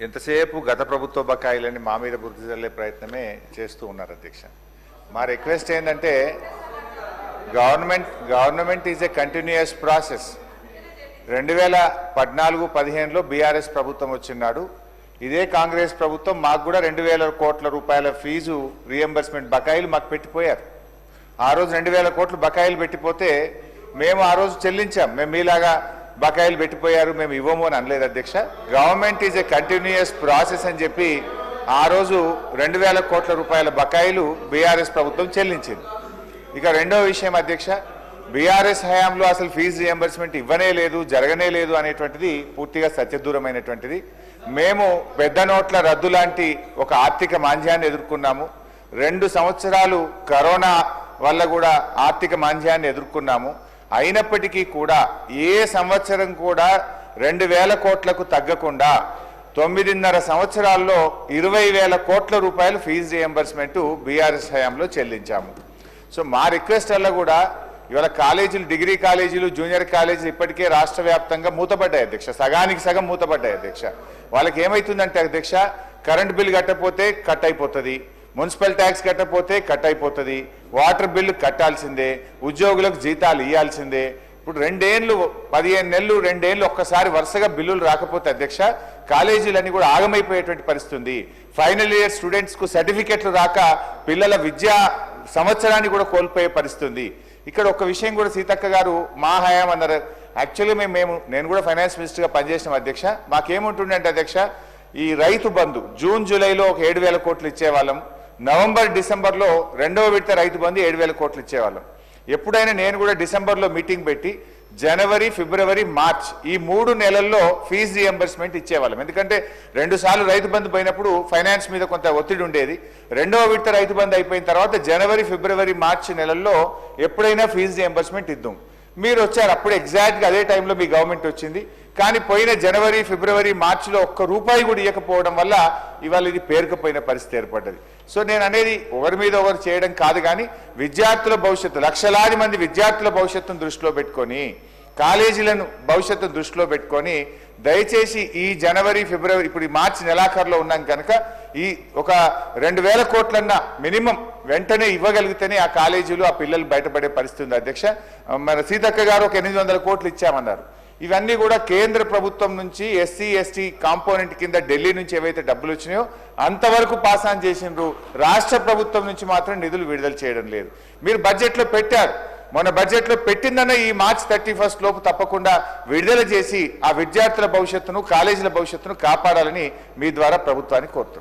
ఎంతసేపు గత ప్రభుత్వ బకాయిలని మా మీద బుద్ధి చల్లే ప్రయత్నమే చేస్తూ ఉన్నారు అధ్యక్ష. మా రిక్వెస్ట్ ఏంటంటే government is a continuous process. 2014-15లో బీఆర్ఎస్ ప్రభుత్వం వచ్చినాడు. ఇదే కాంగ్రెస్ ప్రభుత్వం మాకు కూడా 2000 కోట్ల రూపాయల ఫీజు రీఎంబర్స్మెంట్ బకాయిలు మాకు పెట్టిపోయారు. ఆ రోజు 2000 కోట్లు బకాయిలు పెట్టిపోతే మేము ఆ రోజు చెల్లించాం. మేము మీలాగా బకాయిలు పెట్టిపోయారు మేము ఇవ్వము అని అనలేదు అధ్యక్ష. Government is a continuous process అని చెప్పి ఆ రోజు 2000 కోట్ల రూపాయల బకాయిలు బీఆర్ఎస్ ప్రభుత్వం చెల్లించింది. ఇక రెండో విషయం అధ్యక్ష, బీఆర్ఎస్ హయాంలో అసలు ఫీజు రియంబర్స్మెంట్ ఇవ్వనే లేదు, జరగనే లేదు అనేటువంటిది పూర్తిగా సత్యదూరమైనటువంటిది. మేము పెద్ద నోట్ల రద్దు లాంటి ఒక ఆర్థిక మాంద్యాన్ని ఎదుర్కొన్నాము. 2 సంవత్సరాలు కరోనా వల్ల కూడా ఆర్థిక మాంద్యాన్ని ఎదుర్కొన్నాము. అయినప్పటికీ కూడా ఏ సంవత్సరం కూడా 2000 కోట్లకు తగ్గకుండా 9.5 సంవత్సరాల్లో 20,000 కోట్ల రూపాయలు ఫీజు రియంబర్స్మెంట్ బీఆర్ఎస్ హయాంలో చెల్లించాము. సో మా రిక్వెస్ట్ వల్ల కూడా ఇవాళ కాలేజీలు, డిగ్రీ కాలేజీలు, జూనియర్ కాలేజీలు ఇప్పటికే రాష్ట్ర వ్యాప్తంగా మూతపడ్డాయి అధ్యక్ష. సగానికి సగం మూతపడ్డాయి అధ్యక్ష. వాళ్ళకి ఏమవుతుందంటే అధ్యక్ష, కరెంట్ బిల్ కట్టకపోతే కట్ అయిపోతుంది, మున్సిపల్ ట్యాక్స్ కట్టకపోతే కట్ అయిపోతుంది, వాటర్ బిల్లు కట్టాల్సిందే, ఉద్యోగులకు జీతాలు ఇవ్వాల్సిందే. ఇప్పుడు 2 ఏళ్ళు 15 నెలలు 2 ఏళ్ళు ఒక్కసారి వరుసగా బిల్లులు రాకపోతే అధ్యక్ష కాలేజీలన్నీ కూడా ఆగమైపోయేటువంటి పరిస్థితి ఉంది. ఫైనల్ ఇయర్ స్టూడెంట్స్కు సర్టిఫికెట్లు రాక పిల్లల విద్యా సంవత్సరాన్ని కూడా కోల్పోయే పరిస్థితి ఉంది. ఇక్కడ ఒక విషయం కూడా సీతక్క గారు మా హయాం అన్నారు. యాక్చువల్లీ నేను కూడా ఫైనాన్స్ మినిస్టర్గా పనిచేసిన అధ్యక్ష. మాకేముంటుండే అంటే అధ్యక్ష, ఈ రైతు బంధు జూన్ జూలైలో ఒక 7,000 కోట్లు ఇచ్చేవాళ్ళం. నవంబర్ డిసెంబర్లో 2వ విడత రైతు బంధు 7,000 కోట్లు ఇచ్చేవాళ్ళం. ఎప్పుడైనా నేను కూడా డిసెంబర్లో మీటింగ్ పెట్టి జనవరి, ఫిబ్రవరి, మార్చ్ ఈ 3 నెలల్లో ఫీజు రియంబర్స్మెంట్ ఇచ్చేవాళ్ళం. ఎందుకంటే 2 సార్లు రైతు బంధు పోయినప్పుడు ఫైనాన్స్ మీద కొంత ఒత్తిడి ఉండేది. 2వ విడత రైతు బంధు అయిపోయిన తర్వాత జనవరి, ఫిబ్రవరి, మార్చ్ నెలల్లో ఎప్పుడైనా ఫీజు రియంబర్స్మెంట్ ఇద్దాం. మీరు వచ్చారు, అప్పుడు ఎగ్జాక్ట్గా అదే టైంలో మీ గవర్నమెంట్ వచ్చింది. కానీ పోయిన జనవరి, ఫిబ్రవరి, మార్చిలో ₹1 కూడా ఇవ్వకపోవడం వల్ల ఇవాళ ఇది పేరుకుపోయిన పరిస్థితి ఏర్పడ్డది. సో నేను అనేది ఒకరి మీద ఒకరు చేయడం కాదు, కానీ విద్యార్థుల భవిష్యత్తు, లక్షలాది మంది విద్యార్థుల భవిష్యత్తును దృష్టిలో పెట్టుకొని, కాలేజీలను భవిష్యత్తును దృష్టిలో పెట్టుకొని దయచేసి ఈ జనవరి, ఫిబ్రవరి, ఇప్పుడు ఈ మార్చి నెలాఖరులో ఉన్నాం కనుక ఈ ఒక 2,000 కోట్లన్నా మినిమం వెంటనే ఇవ్వగలిగితేనే ఆ కాలేజీలు, ఆ పిల్లలు బయటపడే పరిస్థితి ఉంది అధ్యక్ష. మన సీతక్క గారు ఒక 800 కోట్లు ఇచ్చామన్నారు. ఇవన్నీ కూడా కేంద్ర ప్రభుత్వం నుంచి ఎస్సీ ఎస్టీ కాంపోనెంట్ కింద ఢిల్లీ నుంచి ఏవైతే డబ్బులు వచ్చినాయో అంతవరకు పాస్ ఆన్ చేసిండ్రు. రాష్ట్ర ప్రభుత్వం నుంచి మాత్రం నిధులు విడుదల చేయడం లేదు. మీరు బడ్జెట్లో పెట్టారు, మొన్న బడ్జెట్లో పెట్టిందన్న ఈ మార్చ్ 31 లోపు తప్పకుండా విడుదల చేసి ఆ విద్యార్థుల భవిష్యత్తును, కాలేజీల భవిష్యత్తును కాపాడాలని మీ ద్వారా ప్రభుత్వాన్ని కోరుతున్నాను.